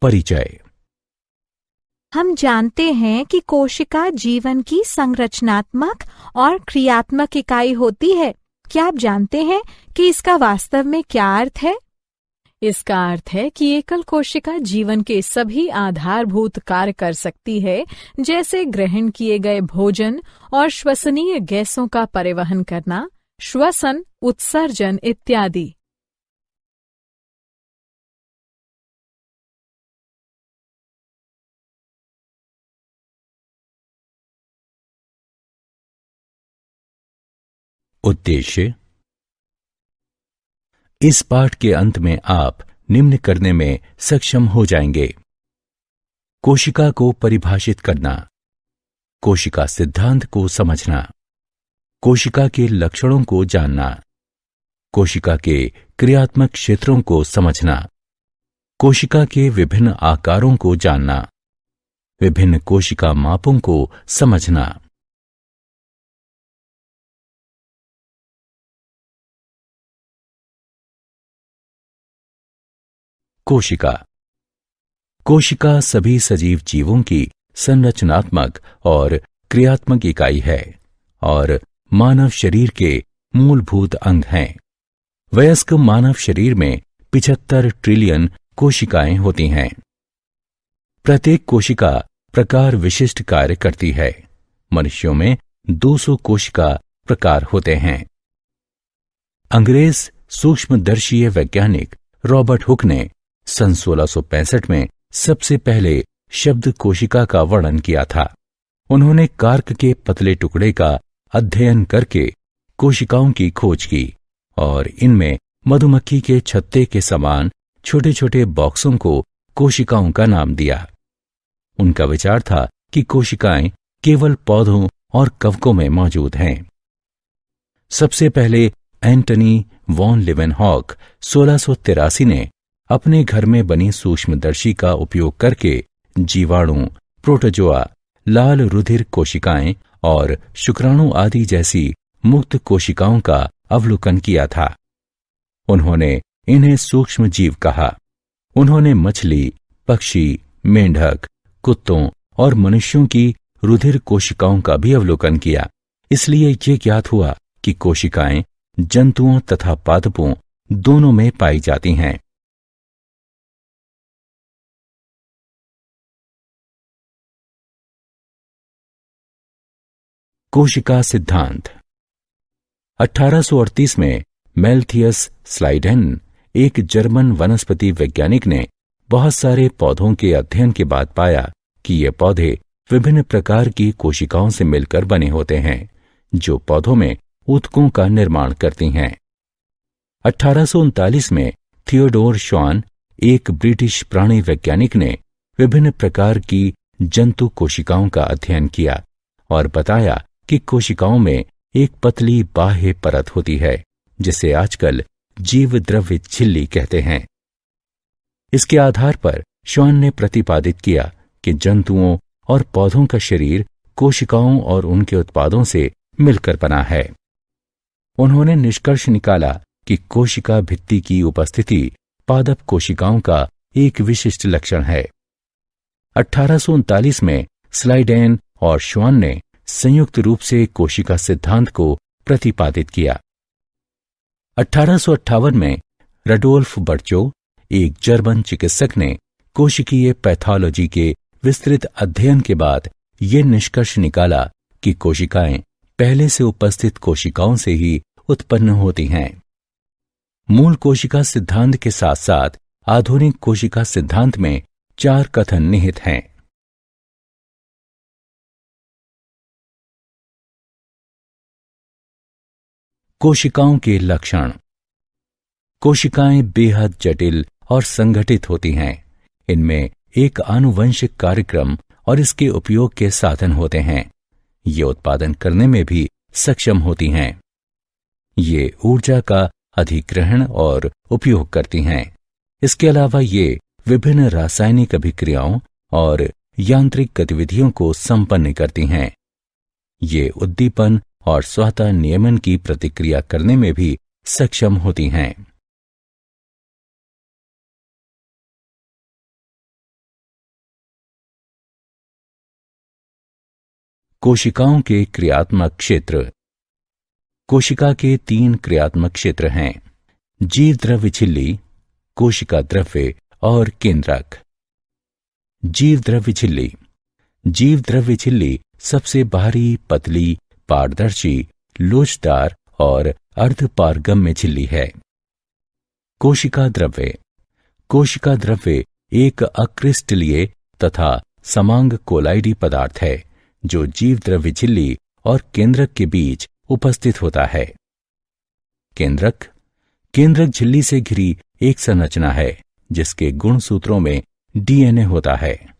परिचय। हम जानते हैं कि कोशिका जीवन की संरचनात्मक और क्रियात्मक इकाई होती है। क्या आप जानते हैं कि इसका वास्तव में क्या अर्थ है? इसका अर्थ है कि एकल कोशिका जीवन के सभी आधारभूत कार्य कर सकती है, जैसे ग्रहण किए गए भोजन और श्वसनीय गैसों का परिवहन करना, श्वसन, उत्सर्जन इत्यादि। उद्देश्य। इस पाठ के अंत में आप निम्न करने में सक्षम हो जाएंगे: कोशिका को परिभाषित करना, कोशिका सिद्धांत को समझना, कोशिका के लक्षणों को जानना, कोशिका के क्रियात्मक क्षेत्रों को समझना, कोशिका के विभिन्न आकारों को जानना, विभिन्न कोशिका मापों को समझना। कोशिका। कोशिका सभी सजीव जीवों की संरचनात्मक और क्रियात्मक इकाई है और मानव शरीर के मूलभूत अंग हैं। वयस्क मानव शरीर में 75 ट्रिलियन कोशिकाएं होती हैं। प्रत्येक कोशिका प्रकार विशिष्ट कार्य करती है। मनुष्यों में 200 कोशिका प्रकार होते हैं। अंग्रेज सूक्ष्मदर्शीय वैज्ञानिक रॉबर्ट हुक ने सन 1665 में सबसे पहले शब्द कोशिका का वर्णन किया था। उन्होंने कार्क के पतले टुकड़े का अध्ययन करके कोशिकाओं की खोज की और इनमें मधुमक्खी के छत्ते के समान छोटे छोटे बॉक्सों को कोशिकाओं का नाम दिया। उनका विचार था कि कोशिकाएं केवल पौधों और कवकों में मौजूद हैं। सबसे पहले एंटनी वॉन लिवेनहॉक 1683 ने अपने घर में बनी सूक्ष्मदर्शी का उपयोग करके जीवाणु, प्रोटोजोआ, लाल रुधिर कोशिकाएं और शुक्राणु आदि जैसी मुक्त कोशिकाओं का अवलोकन किया था। उन्होंने इन्हें सूक्ष्म जीव कहा। उन्होंने मछली, पक्षी, मेंढक, कुत्तों और मनुष्यों की रुधिर कोशिकाओं का भी अवलोकन किया। इसलिए ये ज्ञात हुआ कि कोशिकाएं जंतुओं तथा पादपों दोनों में पाई जाती हैं। कोशिका सिद्धांत। 1838 में मेल्थियस स्लाइडेन, एक जर्मन वनस्पति वैज्ञानिक ने बहुत सारे पौधों के अध्ययन के बाद पाया कि ये पौधे विभिन्न प्रकार की कोशिकाओं से मिलकर बने होते हैं, जो पौधों में ऊतकों का निर्माण करती हैं। 1839 में थियोडोर श्वान, एक ब्रिटिश प्राणी वैज्ञानिक ने विभिन्न प्रकार की जंतु कोशिकाओं का अध्ययन किया और बताया कि कोशिकाओं में एक पतली बाह्य परत होती है, जिसे आजकल जीव द्रव्य झिल्ली कहते हैं। इसके आधार पर श्वान ने प्रतिपादित किया कि जंतुओं और पौधों का शरीर कोशिकाओं और उनके उत्पादों से मिलकर बना है। उन्होंने निष्कर्ष निकाला कि कोशिका भित्ति की उपस्थिति पादप कोशिकाओं का एक विशिष्ट लक्षण है। 1839 में स्लाइडेन और श्वान ने संयुक्त रूप से कोशिका सिद्धांत को प्रतिपादित किया। 1858 में रडोल्फ बर्चो, एक जर्मन चिकित्सक ने कोशिकीय पैथोलॉजी के विस्तृत अध्ययन के बाद ये निष्कर्ष निकाला कि कोशिकाएं पहले से उपस्थित कोशिकाओं से ही उत्पन्न होती हैं। मूल कोशिका सिद्धांत के साथ साथ आधुनिक कोशिका सिद्धांत में 4 कथन निहित हैं। कोशिकाओं के लक्षण। कोशिकाएं बेहद जटिल और संगठित होती हैं। इनमें एक आनुवंशिक कार्यक्रम और इसके उपयोग के साधन होते हैं। ये उत्पादन करने में भी सक्षम होती हैं। ये ऊर्जा का अधिग्रहण और उपयोग करती हैं। इसके अलावा ये विभिन्न रासायनिक अभिक्रियाओं और यांत्रिक गतिविधियों को संपन्न करती हैं। ये उद्दीपन और स्वतः नियमन की प्रतिक्रिया करने में भी सक्षम होती हैं। कोशिकाओं के क्रियात्मक क्षेत्र। कोशिका के 3 क्रियात्मक क्षेत्र हैं: जीव द्रव्य झिल्ली, कोशिका द्रव्य और केंद्रक। जीव द्रव्य झिल्ली। जीव द्रव्य झिल्ली सबसे बाहरी, पतली, पारदर्शी, लोचदार और अर्धपारगम्य झिल्ली है। कोशिका द्रव्य। कोशिका द्रव्य एक अक्रिस्टलीय तथा समांग कोलाइडी पदार्थ है जो जीव द्रव्य झिल्ली और केंद्रक के बीच उपस्थित होता है। केंद्रक। केंद्रक झिल्ली से घिरी एक संरचना है जिसके गुणसूत्रों में डीएनए होता है।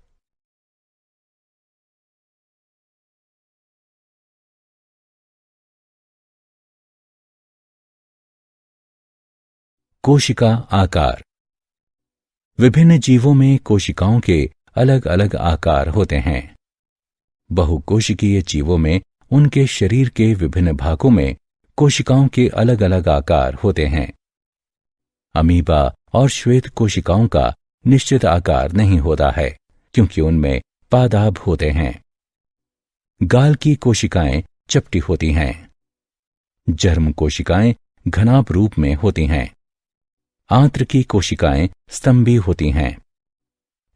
कोशिका आकार। विभिन्न जीवों में कोशिकाओं के अलग अलग आकार होते हैं। बहुकोशिकीय जीवों में उनके शरीर के विभिन्न भागों में कोशिकाओं के अलग अलग आकार होते हैं। अमीबा और श्वेत कोशिकाओं का निश्चित आकार नहीं होता है क्योंकि उनमें पादाभ होते हैं। गाल की कोशिकाएं चपटी होती हैं। जर्म कोशिकाएं घनाभ रूप में होती हैं। आंत्र की कोशिकाएं स्तंभी होती हैं।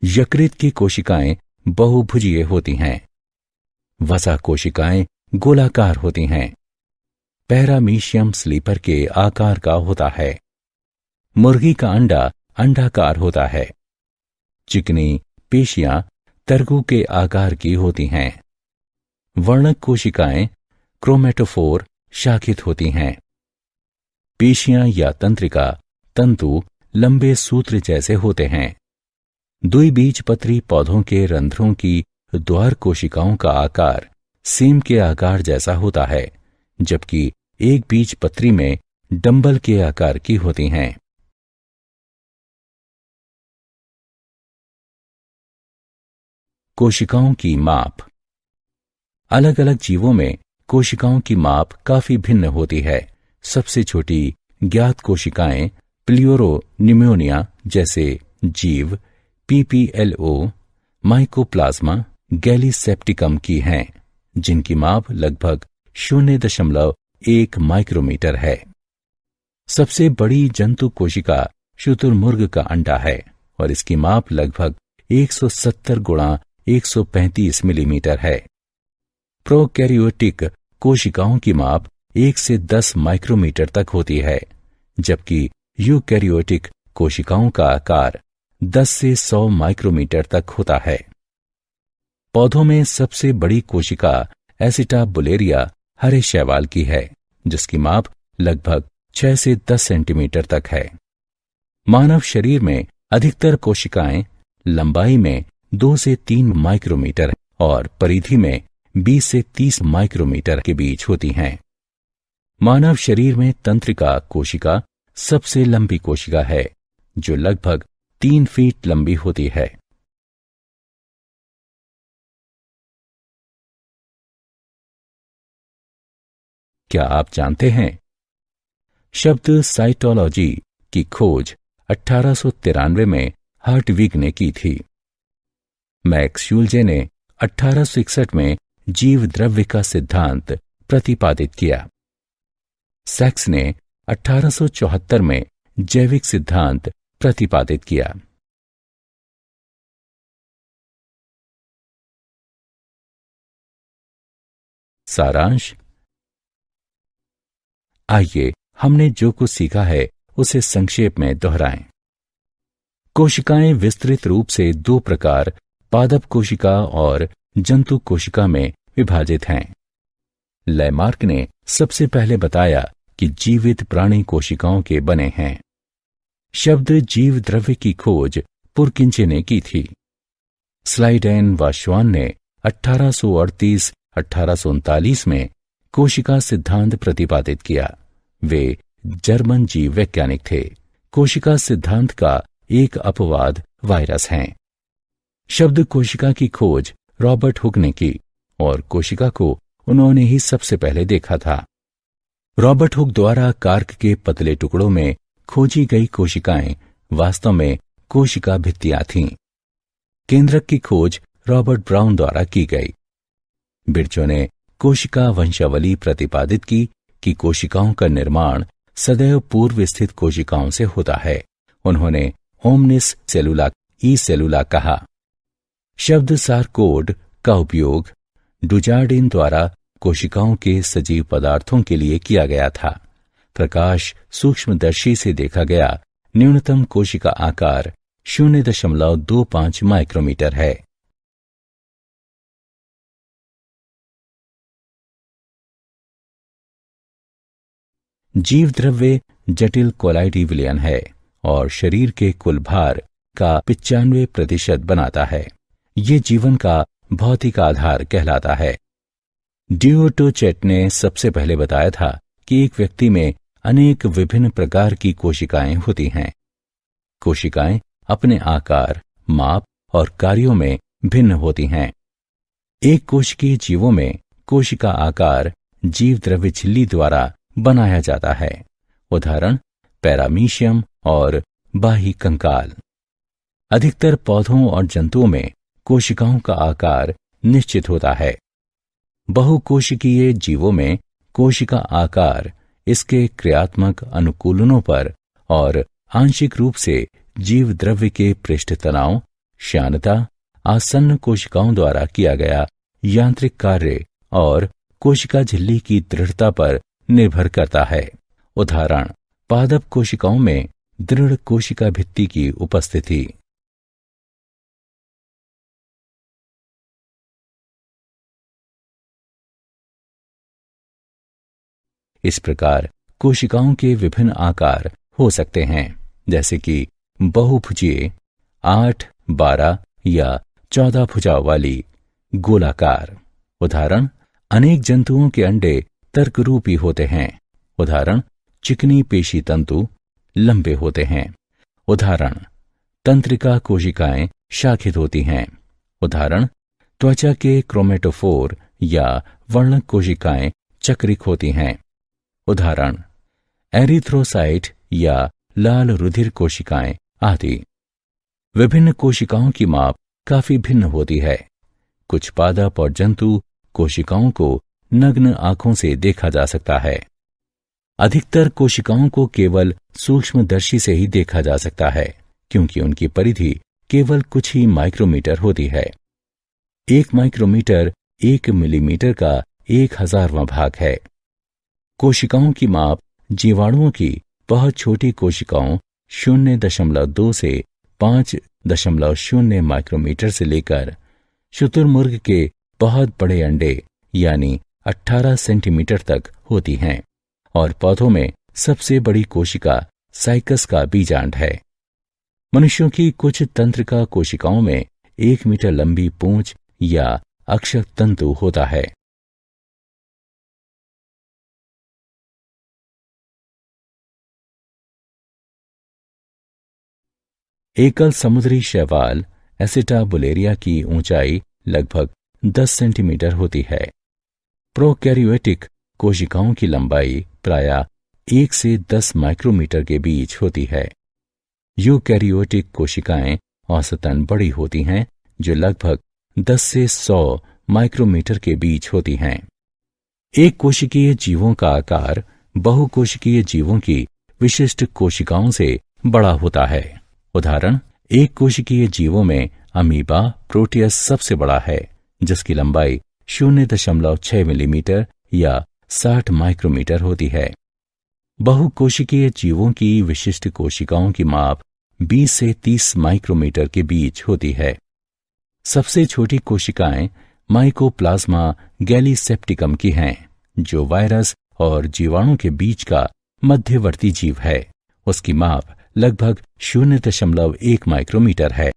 यकृत की कोशिकाएं बहुभुजीय होती हैं। वसा कोशिकाएं गोलाकार होती हैं। पैरामीशियम स्लीपर के आकार का होता है। मुर्गी का अंडा अंडाकार होता है। चिकनी पेशियां तरगु के आकार की होती हैं। वर्णक कोशिकाएं क्रोमेटोफोर शाखित होती हैं। पेशियां या तंत्रिका तंतु लंबे सूत्र जैसे होते हैं। द्विबीजपत्री पौधों के रंध्रों की द्वार कोशिकाओं का आकार सीम के आकार जैसा होता है, जबकि एक बीजपत्री में डंबल के आकार की होती हैं। कोशिकाओं की माप। अलग अलग जीवों में कोशिकाओं की माप काफी भिन्न होती है। सबसे छोटी ज्ञात कोशिकाएं प्लियोरोनिमोनिया जैसे जीव, पीपीएलओ, माइकोप्लाज्मा, गैलीसेप्टिकम की हैं, जिनकी माप लगभग 0.1 माइक्रोमीटर है। सबसे बड़ी जंतु कोशिका शुतुरमुर्ग का अंडा है और इसकी माप लगभग 170 गुणा 135 मिलीमीटर है। प्रोकैरियोटिक कोशिकाओं की माप 1 से 10 माइक्रोमीटर तक होती है, जबकि यूकैरियोटिक कोशिकाओं का आकार 10 से 100 माइक्रोमीटर तक होता है। पौधों में सबसे बड़ी कोशिका एसिटाबुलेरिया हरे शैवाल की है, जिसकी माप लगभग 6 से 10 सेंटीमीटर तक है। मानव शरीर में अधिकतर कोशिकाएं लंबाई में 2 से 3 माइक्रोमीटर और परिधि में 20 से 30 माइक्रोमीटर के बीच होती हैं। मानव शरीर में तंत्रिका कोशिका सबसे लंबी कोशिका है, जो लगभग 3 फीट लंबी होती है। क्या आप जानते हैं शब्द साइटोलॉजी की खोज 1893 में हार्टविग ने की थी। मैक्स शुल्जे ने 1861 में जीव द्रव्य का सिद्धांत प्रतिपादित किया। सैक्स ने 1874 में जैविक सिद्धांत प्रतिपादित किया। सारांश। आइए हमने जो कुछ सीखा है उसे संक्षेप में दोहराएं। कोशिकाएं विस्तृत रूप से 2 प्रकार, पादप कोशिका और जंतु कोशिका में विभाजित हैं। लैमार्क ने सबसे पहले बताया कि जीवित प्राणी कोशिकाओं के बने हैं। शब्द जीव द्रव्य की खोज पुरकिंचे ने की थी। स्लाइडेन व श्वान ने 1838-1839 में कोशिका सिद्धांत प्रतिपादित किया। वे जर्मन जीव वैज्ञानिक थे। कोशिका सिद्धांत का एक अपवाद वायरस हैं। शब्द कोशिका की खोज रॉबर्ट हुक ने की और कोशिका को उन्होंने ही सबसे पहले देखा था। रॉबर्ट हुक द्वारा कार्क के पतले टुकड़ों में खोजी गई कोशिकाएं वास्तव में कोशिका भित्तियां थीं। केंद्रक की खोज रॉबर्ट ब्राउन द्वारा की गई। बिरचो ने कोशिका वंशावली प्रतिपादित की कि कोशिकाओं का निर्माण सदैव पूर्व स्थित कोशिकाओं से होता है। उन्होंने ओमनिस सेलुला ई सेलुला कहा। शब्द सारकोड का उपयोग डुजार्डिन द्वारा कोशिकाओं के सजीव पदार्थों के लिए किया गया था। प्रकाश सूक्ष्मदर्शी से देखा गया न्यूनतम कोशिका आकार 0.25 माइक्रोमीटर है। जीव द्रव्य जटिल कोलाइडी विलयन है और शरीर के कुल भार का 95% बनाता है। ये जीवन का भौतिक आधार कहलाता है। ड्यूटोचेट ने सबसे पहले बताया था कि एक व्यक्ति में अनेक विभिन्न प्रकार की कोशिकाएं होती हैं। कोशिकाएं अपने आकार, माप और कार्यों में भिन्न होती हैं। एक कोशिकीय जीवों में कोशिका आकार जीव द्रव्य झिल्ली द्वारा बनाया जाता है। उदाहरण पैरामीशियम और बाह्य कंकाल। अधिकतर पौधों और जंतुओं में कोशिकाओं का आकार निश्चित होता है। बहुकोशिकीय जीवों में कोशिका आकार इसके क्रियात्मक अनुकूलनों पर और आंशिक रूप से जीव द्रव्य के पृष्ठ तनाव, श्यानता, आसन्न कोशिकाओं द्वारा किया गया यांत्रिक कार्य और कोशिका झिल्ली की दृढ़ता पर निर्भर करता है। उदाहरण पादप कोशिकाओं में दृढ़ कोशिका भित्ति की उपस्थिति। इस प्रकार कोशिकाओं के विभिन्न आकार हो सकते हैं, जैसे कि बहुभुजीय, 8, 12 या 14 भुजाओं वाली, गोलाकार। उदाहरण अनेक जंतुओं के अंडे तर्करूपी होते हैं। उदाहरण चिकनी पेशी तंतु लंबे होते हैं। उदाहरण तंत्रिका कोशिकाएं शाखित होती हैं। उदाहरण त्वचा के क्रोमेटोफोर या वर्णक कोशिकाएं चक्रिक होती हैं। उदाहरण एरिथ्रोसाइट या लाल रुधिर कोशिकाएं आदि। विभिन्न कोशिकाओं की माप काफी भिन्न होती है। कुछ पादप और जंतु कोशिकाओं को नग्न आंखों से देखा जा सकता है। अधिकतर कोशिकाओं को केवल सूक्ष्मदर्शी से ही देखा जा सकता है, क्योंकि उनकी परिधि केवल कुछ ही माइक्रोमीटर होती है। 1 माइक्रोमीटर 1 मिलीमीटर का 1000वां भाग है। कोशिकाओं की माप जीवाणुओं की बहुत छोटी कोशिकाओं 0.2 से 5.0 माइक्रोमीटर से लेकर शुतुरमुर्ग के बहुत बड़े अंडे यानी 18 सेंटीमीटर तक होती हैं, और पौधों में सबसे बड़ी कोशिका साइकस का बीजांड है। मनुष्यों की कुछ तंत्रिका कोशिकाओं में 1 मीटर लंबी पूंछ या अक्षक तंतु होता है। एकल समुद्री शैवाल एसिटाबुलेरिया की ऊंचाई लगभग 10 सेंटीमीटर होती है। प्रोकैरियोटिक कोशिकाओं की लंबाई प्रायः 1 से 10 माइक्रोमीटर के बीच होती है। यूकैरियोटिक कोशिकाएं औसतन बड़ी होती हैं, जो लगभग 10 से 100 माइक्रोमीटर के बीच होती हैं। एक कोशिकीय जीवों का आकार बहुकोशिकीय जीवों की विशिष्ट कोशिकाओं से बड़ा होता है। उदाहरण एक कोशिकीय जीवों में अमीबा प्रोटियस सबसे बड़ा है, जिसकी लंबाई 0.6 मिलीमीटर या 60 माइक्रोमीटर होती है। बहुकोशिकीय जीवों की विशिष्ट कोशिकाओं की माप 20 से 30 माइक्रोमीटर के बीच होती है। सबसे छोटी कोशिकाएं माइकोप्लाज्मा गैलीसेप्टिकम की हैं, जो वायरस और जीवाणु के बीच का मध्यवर्ती जीव है। उसकी माप लगभग 0.1 माइक्रोमीटर है।